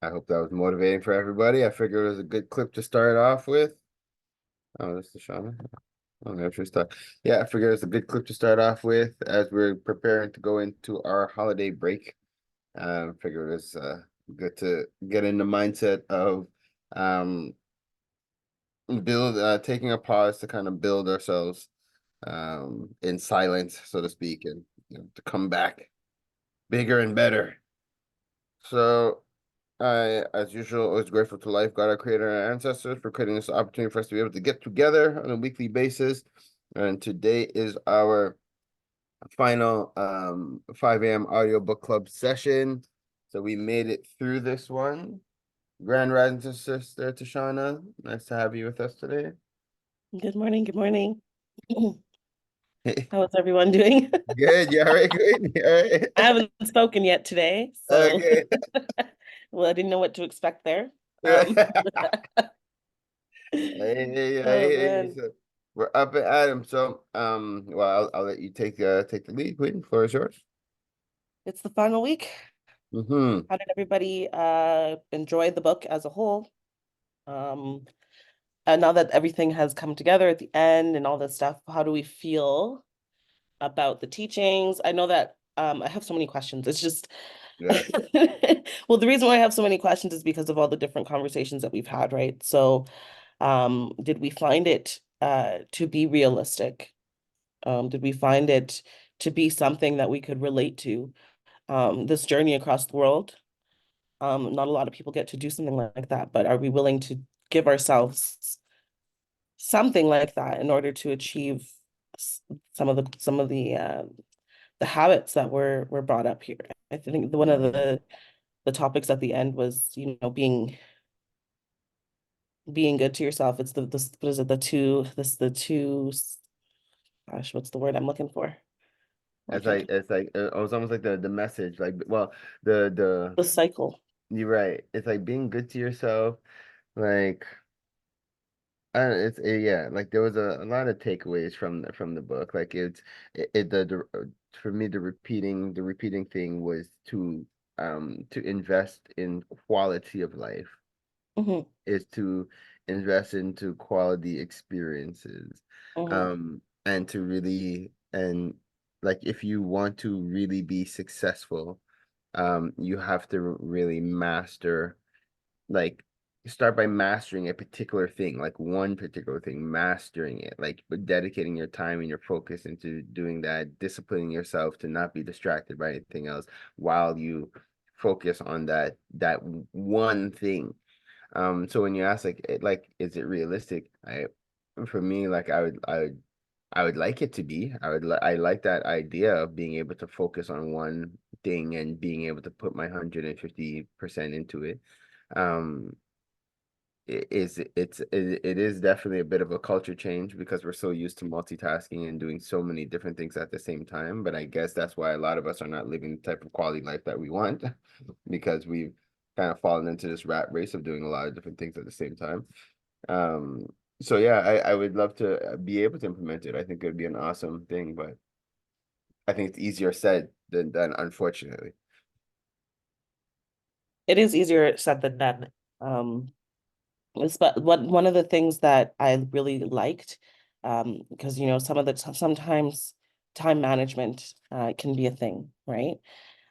I hope that was motivating for everybody. I figured it was a good clip to start off with. Oh, that's the Shauna. Oh, no, just start. Yeah, I figured it's a good clip to start off with as we're preparing to go into our holiday break. Figured it was good to get in the mindset of um build taking a pause to kind of build ourselves in silence, so to speak, and to come back bigger and better. So I, as usual, always grateful to life, God, our creator, and our ancestors for creating this opportunity for us to be able to get together on a weekly basis. And today is our final 5 a.m. audio book club session. So we made it through this one. Grand Rising Sister Tashana, nice to have you with us today. Good morning. Good morning. How is everyone doing? Good, you all right, good? You all right? I haven't spoken yet today, so Okay. well, I didn't know what to expect there. Um, Hey, hey, oh hey, man, so we're up and at 'em. So, well, I'll let you take the lead, Queen. Floor is yours. it's the final week. Mm-hmm. How did everybody enjoy the book as a whole? Um, and now that everything has come together at the end and all this stuff, how do we feel about the teachings? I know that I have so many questions. It's just Yeah. well, the reason why I have so many questions is because of all the different conversations that we've had, right? So did we find it to be realistic? Did we find it to be something that we could relate to? This journey across the world. Not a lot of people get to do something like that, but are we willing to give ourselves something like that in order to achieve some of the habits that were brought up here? I think one of the topics at the end was, being good to yourself. It's the what is it, the two, gosh, what's the word I'm looking for? Why It's can't like I? it's like it was almost like the message, like well, the The cycle. you're right. It's like being good to yourself, like it's yeah, like there was a lot of takeaways from the book. Like for me the repeating thing was to invest in quality of life, Hmm. is to invest into quality experiences, Hmm. and to really and like if you want to really be successful, you have to really master, like start by mastering a particular thing, like one particular thing, mastering it, like dedicating your time and your focus into doing that, disciplining yourself to not be distracted by anything else while you focus on that one thing. So when you ask like is it realistic? For me, like I would like it to be. I like that idea of being able to focus on one thing and being able to put my 150% into it. Um, it is definitely a bit of a culture change because we're so used to multitasking and doing so many different things at the same time. But I guess that's why a lot of us are not living the type of quality life that we want because we've kind of fallen into this rat race of doing a lot of different things at the same time. Um, so yeah, I would love to be able to implement it. I think it would be an awesome thing, but I think it's easier said than done, unfortunately. It is easier said than done. Um, but one of the things that I really liked, because sometimes time management can be a thing, right?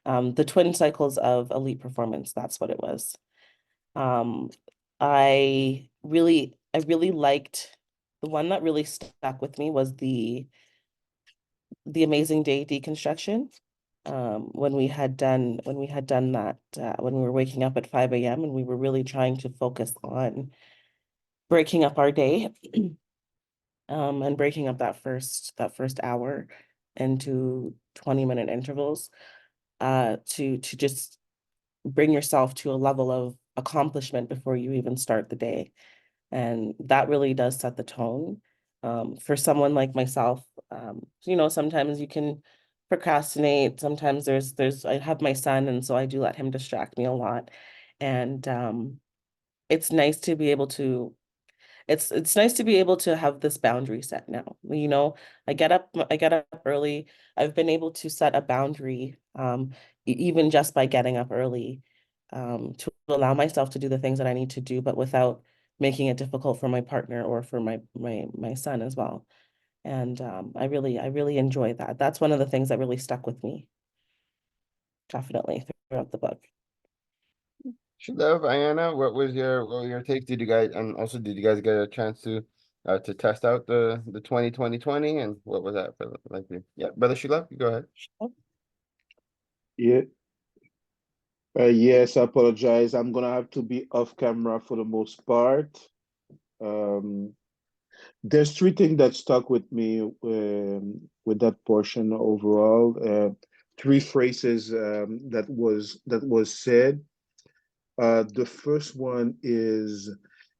The twin cycles of elite performance, that's what it was. Um, I really liked the one that really stuck with me was the Amazing Day deconstruction. When we had done that, when we were waking up at 5 a.m. and we were really trying to focus on breaking up our day, and breaking up that first hour into 20-minute intervals, to just bring yourself to a level of accomplishment before you even start the day. And that really does set the tone. For someone like myself, sometimes you can procrastinate. Sometimes I have my son, and so I do let him distract me a lot. And it's nice to be able to it's nice to be able to have this boundary set now. I get up early. I've been able to set a boundary, even just by getting up early, to allow myself to do the things that I need to do, but without making it difficult for my partner or for my son as well. And I really enjoy that. That's one of the things that really stuck with me, definitely throughout the book. Shalev, Ayana, what were your takes? Did you guys, and also did you guys get a chance to test out the 2020, and what was that for like you? Yeah, brother Shalev, you go ahead. Yeah. Yes, I apologize. I'm gonna have to be off camera for the most part. Um, there's three things that stuck with me with that portion overall. Three phrases that was said. The first one is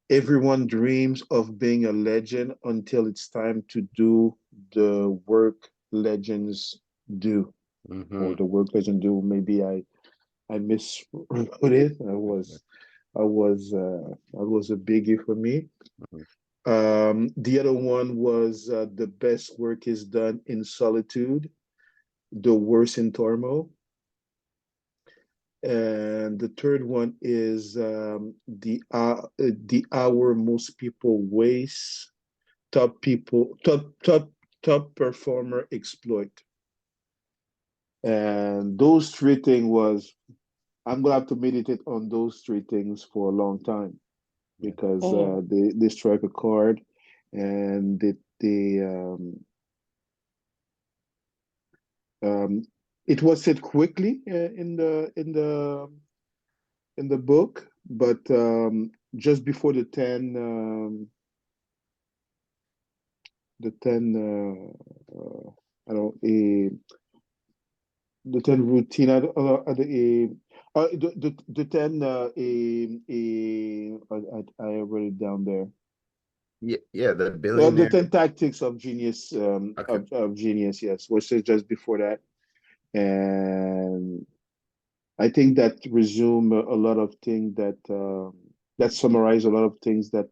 everyone dreams of being a legend until it's time to do the work legends do, Mm-hmm. or the work legend do. Maybe I miswrote it. I was a biggie for me. The other one was the best work is done in solitude, the worst in turmoil. And the third one is the hour most people waste, top performer exploit. And those three things was I'm gonna have to meditate on those three things for a long time, because Mhm. they strike a chord, and um, it was said quickly in the book, but just before the 10 I don't the 10 routine the 10 I wrote it down there. Yeah, yeah, the The billionaire. 10 tactics of genius, Okay. of genius, yes, was said just before that. And I think that resume a lot of things that summarize a lot of things that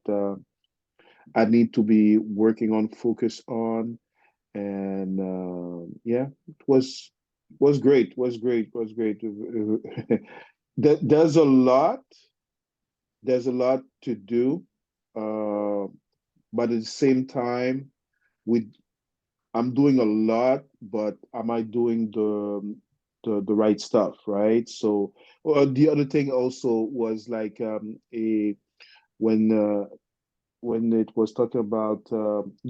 I need to be working on, focus on. And yeah, it was great, was great. There's a lot to do, uh, but at the same time, we I'm doing a lot, but am I doing the right stuff, right? So, the other thing also was like a when when it was talking about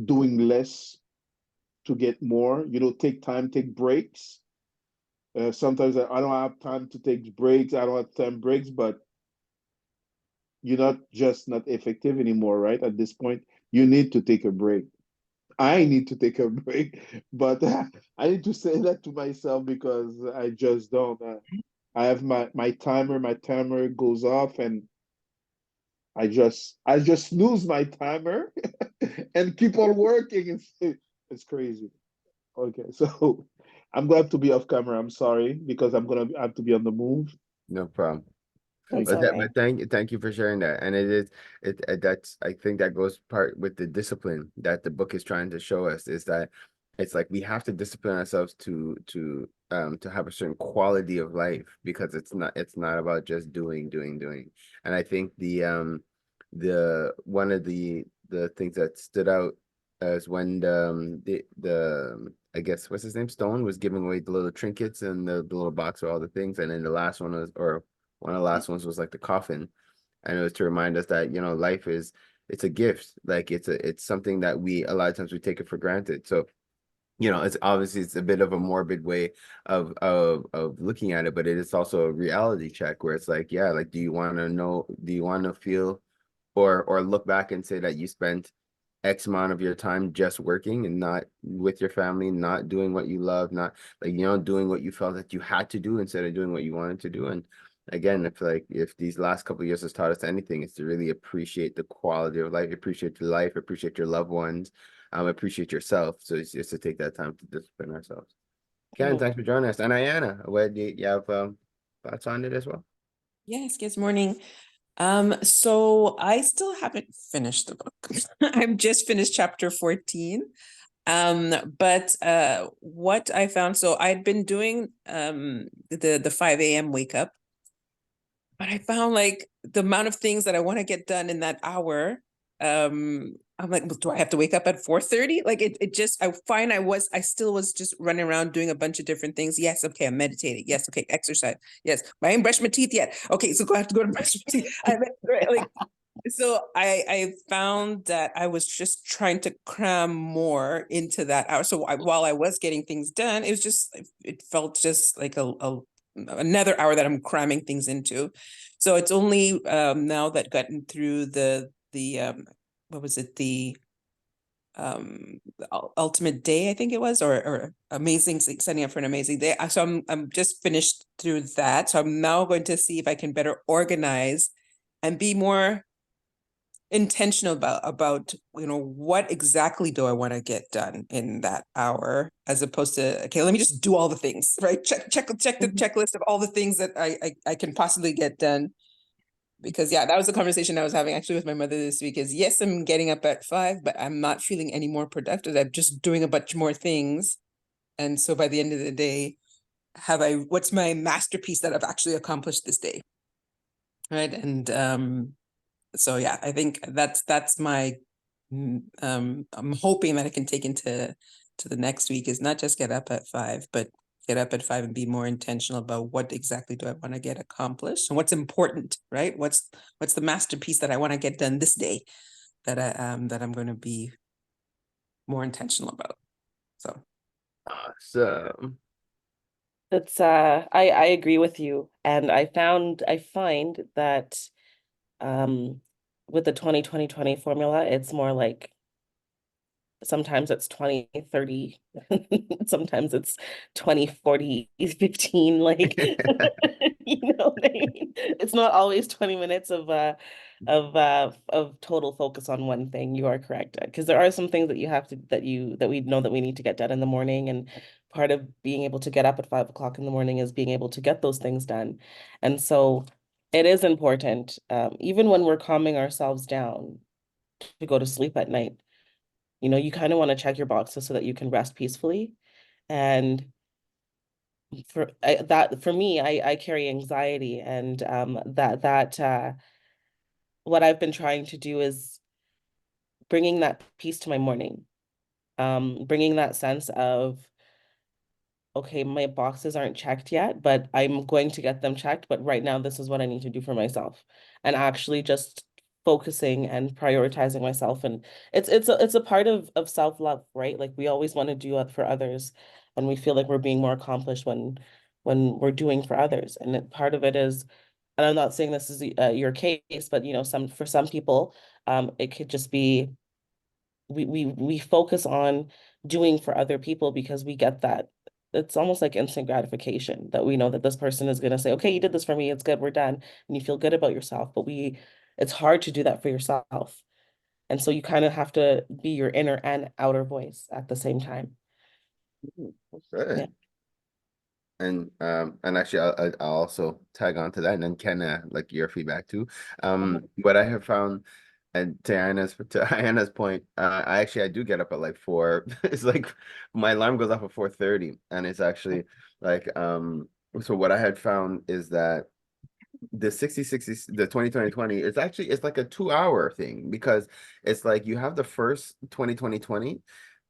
doing less to get more. Take time, take breaks. Sometimes I don't have time to take breaks. I don't have time breaks, but you're not effective anymore, right? At this point, you need to take a break. I need to take a break, but I need to say that to myself because I just don't. I have my timer. My timer goes off, and I just snooze my timer and keep on working. It's crazy. Okay, so I'm gonna have to be off camera. I'm sorry because I'm gonna have to be on the move. No problem. That's Thank all you. right. But thank you for sharing that. And it is that's I think that goes part with the discipline that the book is trying to show us, is that it's like we have to discipline ourselves to have a certain quality of life, because it's not about just doing. And I think the one of the things that stood out as when the I guess what's his name, Stone, was giving away the little trinkets and the little box with all the things, and then the last one was, or one of the last ones was like the coffin. And it was to remind us that, life it's a gift. Like it's something that a lot of times we take it for granted. So, it's obviously it's a bit of a morbid way of looking at it, but it is also a reality check where it's like, yeah, like do you want to feel or look back and say that you spent X amount of your time just working and not with your family, not doing what you love, not like, doing what you felt that you had to do instead of doing what you wanted to do. And again, if these last couple of years has taught us anything, it's to really appreciate the quality of life, appreciate your life, appreciate your loved ones, appreciate yourself. So it's just to take that time to discipline ourselves. Ken, Mhm. thanks for joining us. And Ayana, what do you have thoughts on it as well? Yes, good morning. So I still haven't finished the book. I've just finished chapter 14. But what I found, so I'd been doing the 5 a.m. wake up. but I found like the amount of things that I want to get done in that hour. I'm like, "Well, do I have to wake up at 4:30? Like it just, I find I still was just running around doing a bunch of different things. Yes, okay, I'm meditating. Yes, okay, exercise. Yes, I ain't brushed my teeth yet. Okay, so I have to go to brush my teeth. Like, so I found that I was just trying to cram more into that hour. So while I was getting things done, it was just, it felt just like another hour that I'm cramming things into. So it's only now that gotten through the what was it, the ultimate day, I think it was, or amazing, setting up for an amazing day. So I'm just finished through that. So I'm now going to see if I can better organize and be more intentional about what exactly do I want to get done in that hour, as opposed to, okay, let me just do all the things, right? Check the checklist of all the things that I can possibly get done. Because yeah, that was the conversation I was having actually with my mother this week, is yes, I'm getting up at 5, but I'm not feeling any more productive. I'm just doing a bunch more things. And so by the end of the day, what's my masterpiece that I've actually accomplished this day? Right. And so yeah, I think that's my I'm hoping that I can take into the next week, is not just get up at 5, but get up at 5 and be more intentional about what exactly do I want to get accomplished and what's important, right? What's the masterpiece that I want to get done this day that I'm going to be more intentional about. So Awesome. It's I agree with you. And I find that with the 20-20-20 formula, it's more like sometimes it's 20-30, sometimes it's 20-40-15, like you know what I mean? It's not always 20 minutes of total focus on one thing. You are correct. Because there are some things that you have to that we know that we need to get done in the morning. And part of being able to get up at 5 o'clock in the morning is being able to get those things done. And so it is important, even when we're calming ourselves down to go to sleep at night. You kind of want to check your boxes so that you can rest peacefully. And for me, I carry anxiety, and what I've been trying to do is bringing that peace to my morning, bringing that sense of, okay, my boxes aren't checked yet, but I'm going to get them checked. But right now, this is what I need to do for myself, and actually just focusing and prioritizing myself. And it's a part of self-love, right? Like, we always want to do it for others, and we feel like we're being more accomplished when we're doing for others. And part of it is, and I'm not saying this is your case, but for some people, it could just be we focus on doing for other people because we get that. It's almost like instant gratification that we know that this person is going to say, okay, you did this for me, it's good, we're done, and you feel good about yourself. But it's hard to do that for yourself. And so you kind of have to be your inner and outer voice at the same time. Okay. Yeah. And actually, I'll also tag on to that, and then Ken, like your feedback too. What I have found, and to Anna's point, I do get up at like 4. It's like my alarm goes off at 4:30, and it's actually like So what I had found is that the 60-60, the 20-20-20, it's like a 2-hour thing, because it's like you have the first 20-20-20,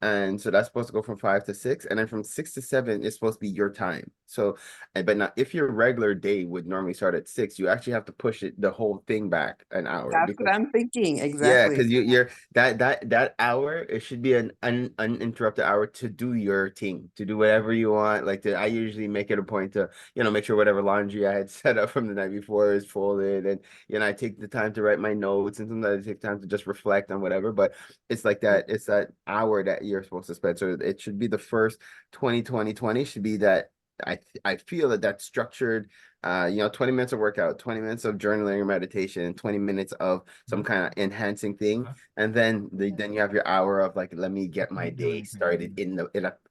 and so that's supposed to go from 5 to 6, and then from 6 to 7 is supposed to be your time. So, but now if your regular day would normally start at 6, you actually have to push the whole thing back an hour, that's what because I'm thinking. yeah, Exactly. because you're that hour, it should be an uninterrupted hour to do your thing, to do whatever you want. Like, I usually make it a point to make sure whatever laundry I had set up from the night before is folded, and I take the time to write my notes, and sometimes I take time to just reflect on whatever. But it's like that. It's that hour that you're supposed to spend. So it should be the first 20-20-20 should be that. I feel that structured, 20 minutes of workout, 20 minutes of journaling or meditation, 20 minutes of some kind of enhancing thing. And then then you have your hour of like, let me get my day started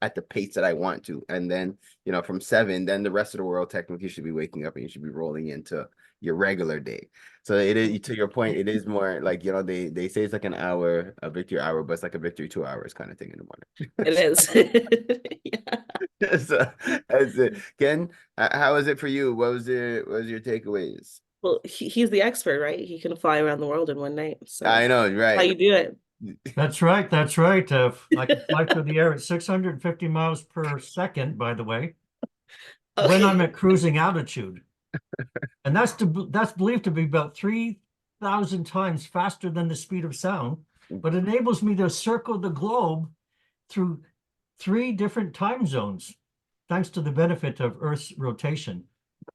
at the pace that I want to. And then, from 7, then the rest of the world technically should be waking up, and you should be rolling into your regular day. So it is, to your point, it is more like, they say it's like an hour, a victory hour, but it's like a victory 2 hours kind of thing in the morning. It is. Yeah. So that's it. Ken, how was it for you? What was your takeaways? Well, he's the expert, right? He can fly around the world in one night. So I know, how right? you do it. That's right. That's right. I can fly through the air at 650 miles per second, by the way, when I'm at cruising altitude. And that's believed to be about 3,000 times faster than the speed of sound, but enables me to circle the globe through 3 different time zones, thanks to the benefit of Earth's rotation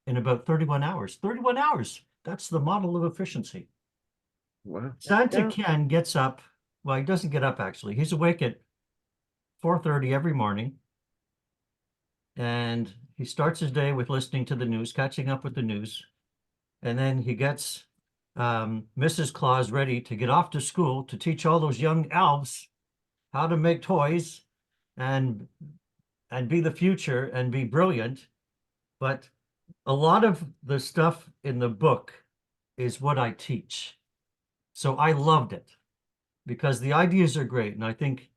in about 31 hours. 31 hours. That's the model of efficiency. Wow. Santa Yeah. Ken gets up. Well, he doesn't get up actually. He's awake at 4:30 every morning. And he starts his day with listening to the news, catching up with the news. And then he gets Mrs. Claus ready to get off to school to teach all those young elves how to make toys and be the future and be brilliant. But a lot of the stuff in the book is what I teach. So I loved it because the ideas are great. And I think,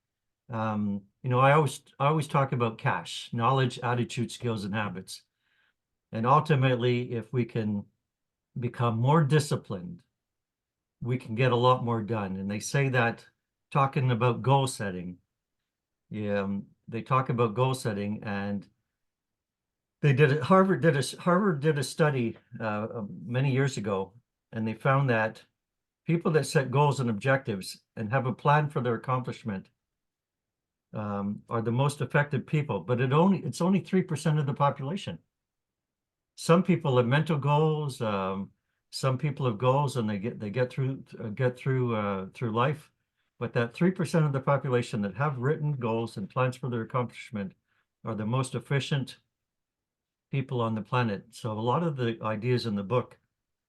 you know, I always talk about cash, knowledge, attitude, skills, and habits. And ultimately, if we can become more disciplined, we can get a lot more done. And they say that talking about goal setting, they talk about goal setting, and they did it. Harvard did a study many years ago, and they found that people that set goals and objectives and have a plan for their accomplishment are the most effective people. But it's only 3% of the population. Some people have mental goals. Some people have goals and they get through life. But that 3% of the population that have written goals and plans for their accomplishment are the most efficient people on the planet. So a lot of the ideas in the book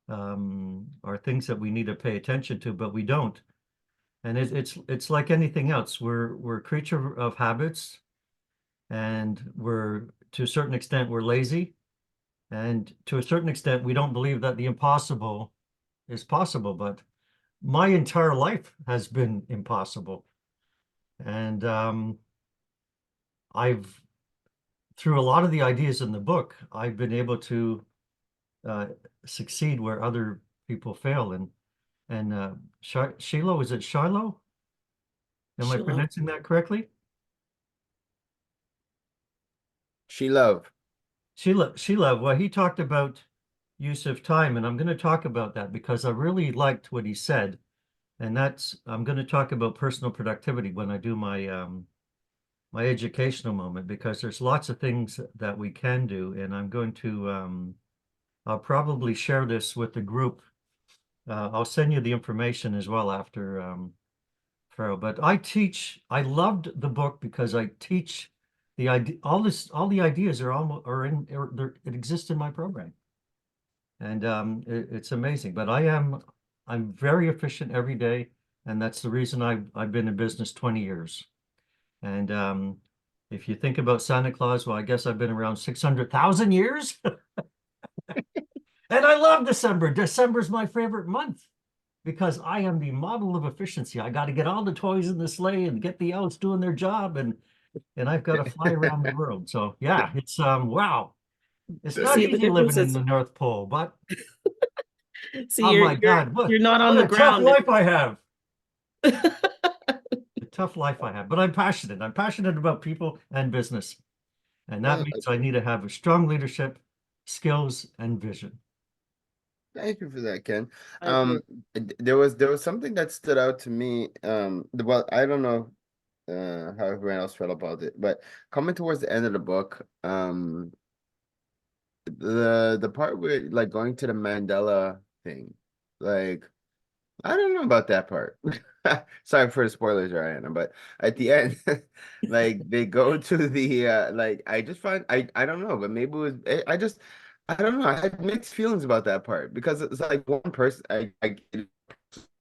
are things that we need to pay attention to, but we don't. And it's like anything else. We're a creature of habits, and to a certain extent we're lazy, and to a certain extent we don't believe that the impossible is possible. But my entire life has been impossible, and through a lot of the ideas in the book, I've been able to succeed where other people fail. And Shiloh, is it Shiloh? Am I Shiloh. pronouncing that correctly? Sheila. Well, he talked about use of time, and I'm going to talk about that because I really liked what he said. And I'm going to talk about personal productivity when I do my my educational moment, because there's lots of things that we can do, and I'm going to I'll probably share this with the group. I'll send you the information as well after Farrell. But I loved the book because I teach the idea, all the ideas it exists in my program. And it's amazing. But I'm very efficient every day, and that's the reason I've been in business 20 years. And if you think about Santa Claus, well, I guess I've been around 600,000 years. And I love December. December's my favorite month because I am the model of efficiency. I got to get all the toys in the sleigh and get the elves doing their job, and I've got to fly around the world. So yeah, it's wow. It's not See, the easy living difference in is- the North Pole, but See, oh my God, you're not on what the a tough ground. life I have. A tough life I have, but I'm passionate. I'm passionate about people and business. And that means I need to have a strong leadership, skills, and vision. Thank you for that, Ken. I agree. There was something that stood out to me. Well, I don't know how everyone else felt about it, but coming towards the end of the book, the part where like going to the Mandela thing, like I don't know about that part. Sorry for the spoilers, Ryan, but at the end, like they go to the like I just find I don't know, but maybe it was I don't know. I had mixed feelings about that part because it's like one person I get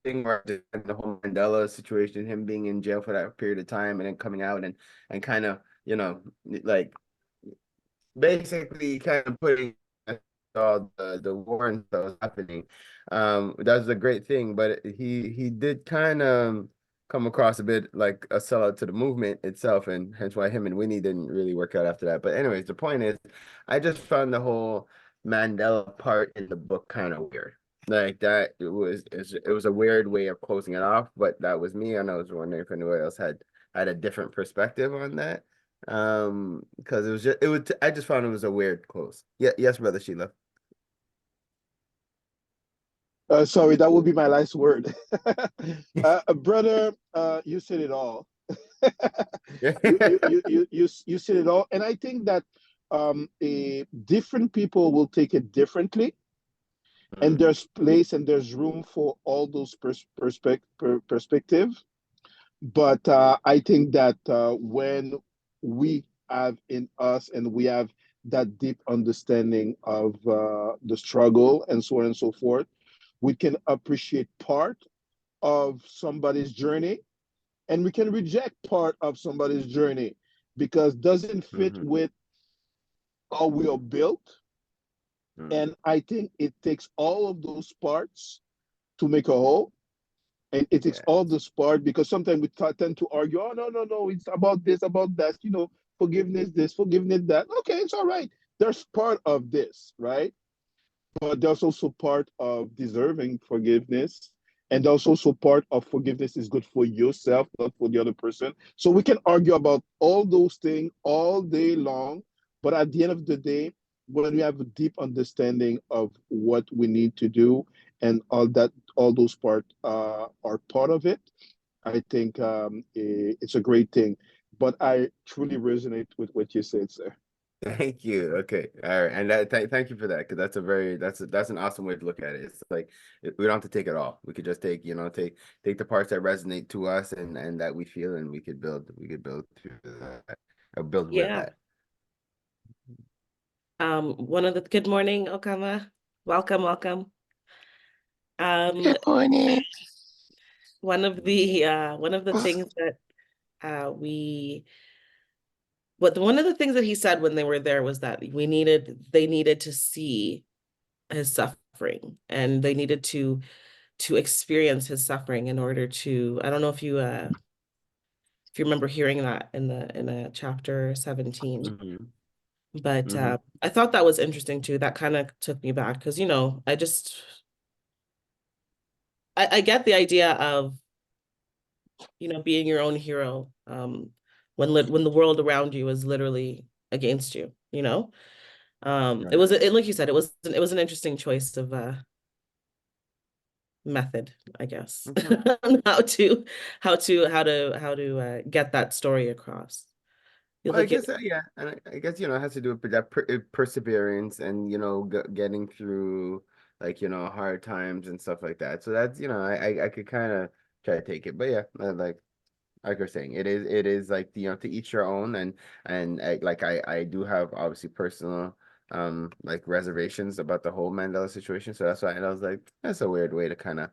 thing where the whole Mandela situation, him being in jail for that period of time and then coming out and kind of, you know, like basically kind of putting all the war and stuff was happening. That was a great thing, but he did kind of come across a bit like a sellout to the movement itself, and hence why him and Winnie didn't really work out after that. But anyways, the point is, I just found the whole Mandela part in the book kind of weird. Like that, it was a weird way of closing it off, but that was me, and I was wondering if anyone else had a different perspective on that. Because I just found it was a weird close. Yeah, yes, brother Sheila. Sorry, that would be my last word. Brother, you said it all. You said it all, and I think that different people will take it differently, and there's place and there's room for all those perspective. But I think that when we have in us and we have that deep understanding of the struggle and so on and so forth, we can appreciate part of somebody's journey, and we can reject part of somebody's journey because doesn't fit with how we are built. And I think it takes all of those parts to make a whole. And it takes all those parts because sometimes we tend to argue, oh, no, it's about this, about that, forgiveness, this, forgiveness, that. Okay, it's all right. There's part of this, right? But there's also part of deserving forgiveness. And there's also part of forgiveness is good for yourself, not for the other person. So we can argue about all those things all day long. But at the end of the day, when we have a deep understanding of what we need to do and all those parts are part of it, I think it's a great thing. But I truly resonate with what you said, sir. Thank you. Okay. All right. And thank you for that, because that's an awesome way to look at it. It's like we don't have to take it all. We could just take the parts that resonate to us and that we feel, and we could build through that, or build with Yeah. that. Good morning, Okama. Welcome. Good morning. One of the things that one of the things that he said when they were there was that they needed to see his suffering, and they needed to experience his suffering in order to, I don't know if you remember hearing that in the chapter 17. But I thought that was interesting too. That kind of took me back because I get the idea of being your own hero when the world around you is literally against you. It was like you said, it was an interesting choice of method, I guess, on how to get that story across. Well, I guess yeah, and I guess it has to do with that perseverance and getting through hard times and stuff like that. So that's I could kind of try to take it, but yeah, like you're saying, it is like to each your own, and I do have obviously personal like reservations about the whole Mandela situation. So that's why, and I was like, that's a weird way to kind of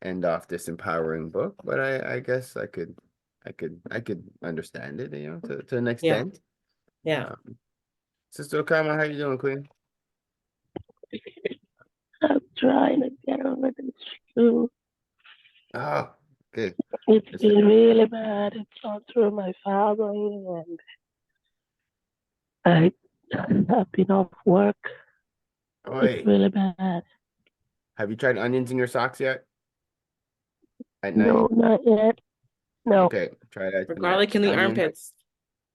end off this empowering book, but I guess I could understand it, to an extent. Yeah. Sister Okama, how you doing, Queen? I'm trying to get over this flu. Oh, good. It's been really bad. It's gone through my family, and I've been off work. It's really bad. Have you tried onions in your socks yet? At night? No, not yet. No. Okay, try that. Or garlic in the Onion. armpits.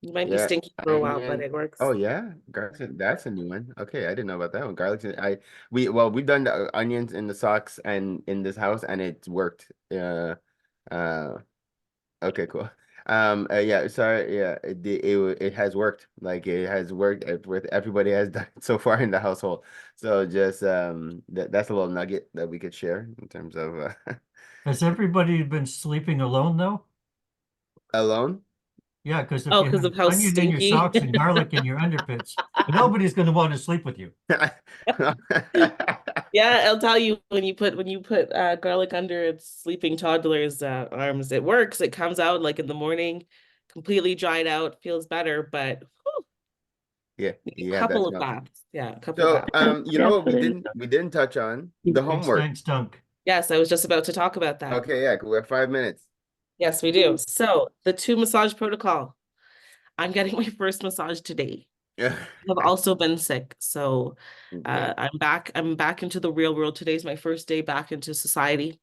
You might be stinky for a while, but it works. Oh yeah, garlic. That's a new one. Okay, I didn't know about that one. Garlic. We've done the onions in the socks and in this house, and it's worked. Okay, cool. Yeah, sorry. Yeah, it has worked. Like it has worked with everybody has done it so far in the household. So just that's a little nugget that we could share in terms of. Has everybody been sleeping alone though? Alone? Yeah, because if because of how onion in your stinky. socks and garlic in your underpits, nobody's going to want to sleep with you. Yeah, I'll tell you, when you put garlic under its sleeping toddler's arms, it works. It comes out like in the morning, completely dried out, feels better, but yeah, a couple of baths. Yeah, a couple So of baths. you know what we didn't touch on? The homework. Stank stunk. Yes, I was just about to talk about that. Okay, yeah, we have 5 minutes. Yes, we do. So the 2 massage protocol. I'm getting my first massage today. Yeah. have also been sick. So Okay. I'm back into the real world. Today's my first day back into society.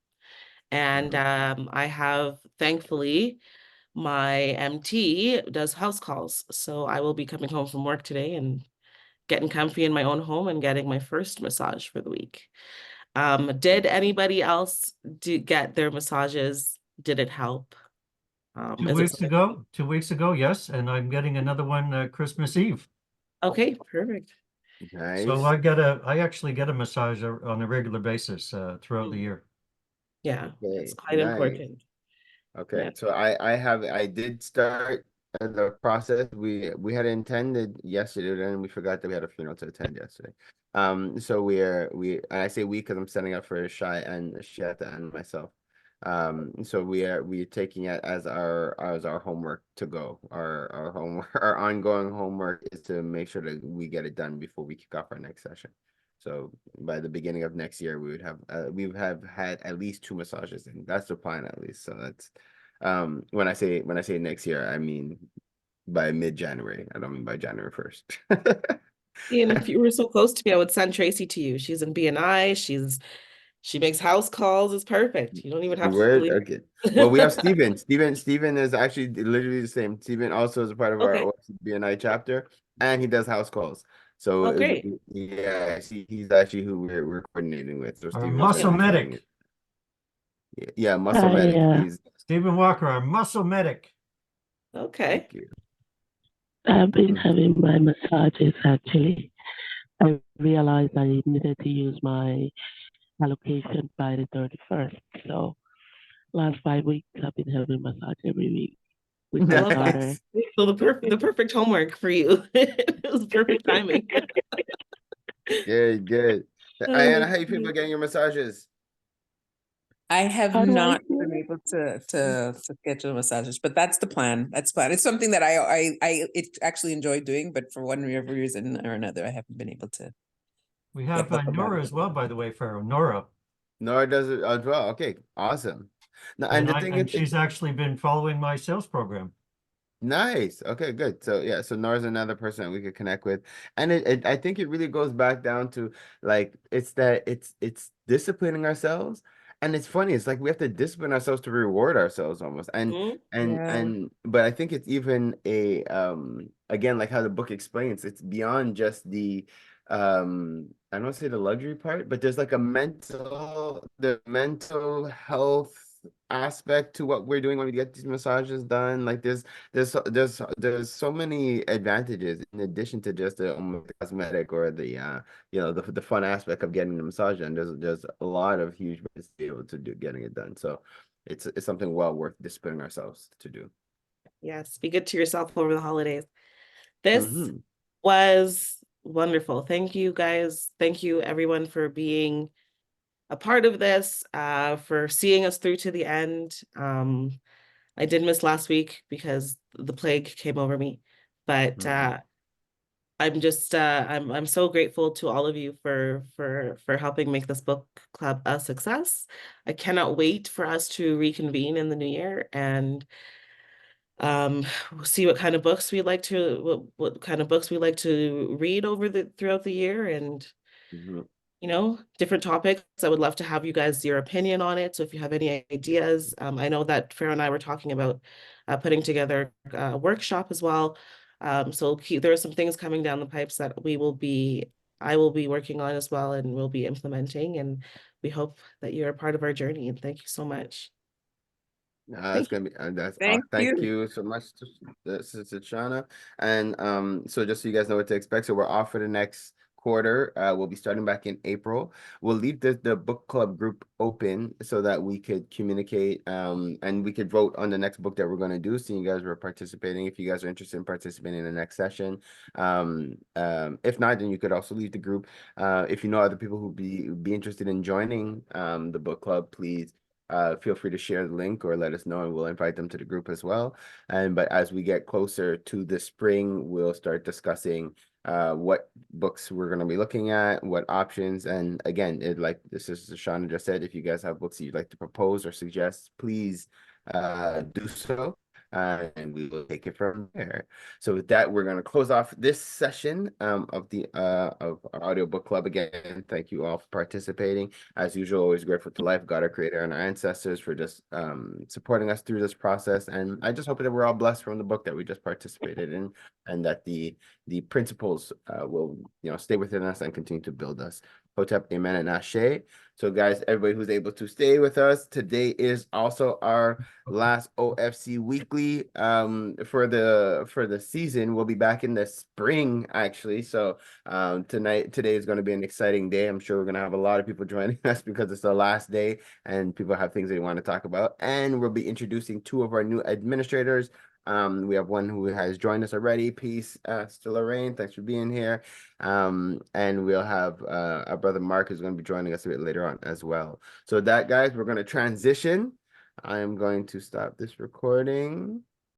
And I have, thankfully, my MT does house calls. So I will be coming home from work today and getting comfy in my own home and getting my first massage for the week. Did anybody else get their massages? Did it help? Two Is it weeks something? ago, 2 weeks ago, yes, and I'm getting another one Christmas Eve. Okay, perfect. So Nice. I actually get a massage on a regular basis throughout the year. Yeah, it's Okay, quite nice. important. Okay, Yeah. so I did start the process. We had intended yesterday, and then we forgot that we had a funeral to attend yesterday. So and I say we because I'm setting up for Shy and Sheta and myself. So we're taking it as our homework to go. Our homework, our ongoing homework is to make sure that we get it done before we kick off our next session. So by the beginning of next year, we would have had at least 2 massages, and that's the plan at least. So that's when I say next year, I mean by mid-January. I don't mean by January 1st. And if you were so close to me, I would send Tracy to you. She's in BNI. She makes house calls. It's perfect. You don't even have to Word? leave. Okay. Well, we have Steven. Steven is actually literally the same. Steven also is a part of our Okay. BNI chapter, and he does house calls. So Oh, great. yeah, he's actually who we're coordinating with. So Our Steven's muscle gonna be doing medic, it. Yeah, muscle I medic. He's Stephen Walker, our muscle medic. Okay. thank you. I've been Mhm. having my massages actually. I realized I needed to use my allocation by the 31st. So last 5 weeks I've been having massage every week with I my love that. daughter. Nice. So the perfect homework for you. It was perfect timing. Good, good. Oh, Ayana, how you feel about getting your massages? I have How do I not feel? been able to schedule massages, but that's the plan. That's the plan. It's something that I actually enjoy doing, but for one reason or another, I haven't been able to We get have both of Nora them. as well, by the way, Pharaoh. Nora. Nora does it as well. Okay, awesome. No, and the thing is, And she's actually been following my sales program. nice. Okay, good. So yeah, so Nora's another person that we could connect with. And I think it really goes back down to like it's disciplining ourselves. And it's funny, it's like we have to discipline ourselves to reward ourselves almost. And mhm. Yeah. but I think it's even a again like how the book explains, it's beyond just the I don't want to say the luxury part, but there's like the mental health aspect to what we're doing when we get these massages done. Like there's so many advantages in addition to just the cosmetic or the the fun aspect of getting the massage done. There's a lot of huge benefits to be able to do getting it done. So it's something well worth disciplining ourselves to do. Yes, be good to yourself over the holidays. This Mm-hmm. was wonderful. Thank you guys. Thank you everyone for being a part of this, for seeing us through to the end. I did miss last week because the plague came over me, but I'm so grateful to all of you for helping make this book club a success. I cannot wait for us to reconvene in the new year and see what kind of books we like to what kind of books we like to read throughout the year, and Mm-hmm. different topics. I would love to have you guys your opinion on it. So if you have any ideas, I know that Farah and I were talking about putting together a workshop as well. So there are some things coming down the pipes that I will be working on as well, and we'll be implementing. And we hope that you're a part of our journey. And thank you so much. That's Thank you. gonna be Thank thank you. you so much to Shana. And so just so you guys know what to expect, so we're off for the next quarter. We'll be starting back in April. We'll leave the book club group open so that we could communicate and we could vote on the next book that we're going to do. So you guys were participating. If you guys are interested in participating in the next session, if not, then you could also leave the group. If you know other people who'd be interested in joining the book club, please feel free to share the link or let us know and we'll invite them to the group as well. But as we get closer to the spring, we'll start discussing what books we're going to be looking at, what options. And again, like this is Shauna just said, if you guys have books that you'd like to propose or suggest, please do so. and we will take it from there. So with that, we're going to close off this session of our audiobook club. Again, thank you all for participating. As usual, always grateful to life, God, our creator, and our ancestors for just supporting us through this process. And I just hope that we're all blessed from the book that we just participated in, and that the principles will stay within us and continue to build us. Hotep, amen, and ashe. So guys, everybody who's able to stay with us, today is also our last OFC weekly for the season. We'll be back in the spring, actually. So today is going to be an exciting day. I'm sure we're going to have a lot of people joining us because it's the last day and people have things they want to talk about. And we'll be introducing 2 of our new administrators. We have one who has joined us already. Peace, Stella Rain. Thanks for being here. And we'll have our brother Mark is going to be joining us a bit later on as well. So that, guys, we're going to transition. I am going to stop this recording.